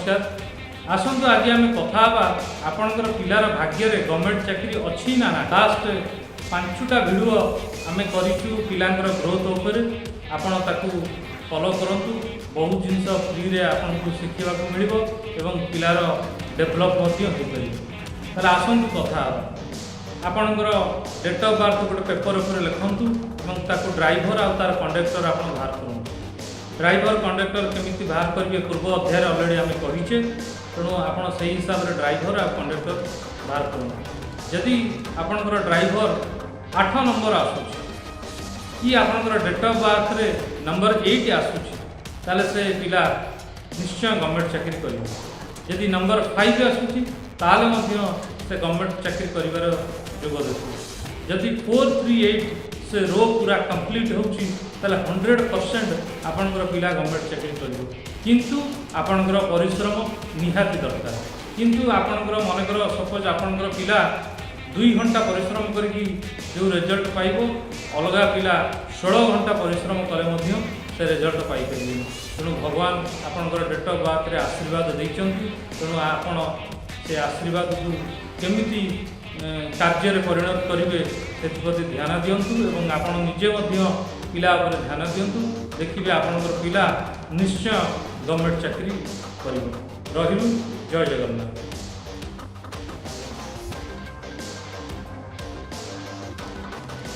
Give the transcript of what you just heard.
नमस्कार। आसतु आज आम कथा आपणकर पिलार भाग्य गवर्नमेंट चाकरी अच्छी ना लास्ट 5टा भिडियो आम करूँ पिलांकर ग्रोथ उपर आपण ताकू फॉलो करंतु बहुत जिनस फ्री रे आपको शिखा मिल पिलार डेभलप हो आसतु कथा आपणकर डेट ऑफ बर्थ गोटे पेपर उपर लिखंतु ताकू ड्राइवर आ तार कंडक्टर आप बाहर करूँ। ड्राइवर कंडक्टर केमी बाहर करेंगे पूर्व अध्याय अलरेडी आम कहीचे तेणु आप से हिसाब से ड्राइवर आ कंडक्टर बाहर करूँ। जदि आपणकर ड्राइवर 8 नंबर आसूँ कि आपणकर डेट ऑफ बर्थ रे नंबर 8 आसूँ ताले से पिला निश्चय गवर्नमेंट चाकरी करेंगे। जदि नंबर 5 आसूँ ताले से गवर्नमेंट चाकरी कर जोग देखो। जदि 438 से रो पूरा कंप्लीट होची 100% आपणकर पिला गवर्नमेंट चाकरी कर किंतु आपणकर परिश्रम निहाती दरकार। किंतु आपणकर मनकर सपोज आपणकर पिला 2 घंटा परिश्रम करके जो रिजल्ट पाइब अलग पिला 16 घंटा परिश्रम कले से रिजल्ट पाइपर। तेणु भगवान आपणकर डेट ऑफ बर्थ रे आशीर्वाद देइछन। तेणु आपण से आशीर्वाद को केमिति कार्य परिणत करेंगे से ध्यान दिंतु और आपण निजे पिला उपर ध्यान दिंतु। देखिए आपणकर पिला निश्चय गवर्नमेंट चाकरी कर। जय जगन्नाथ।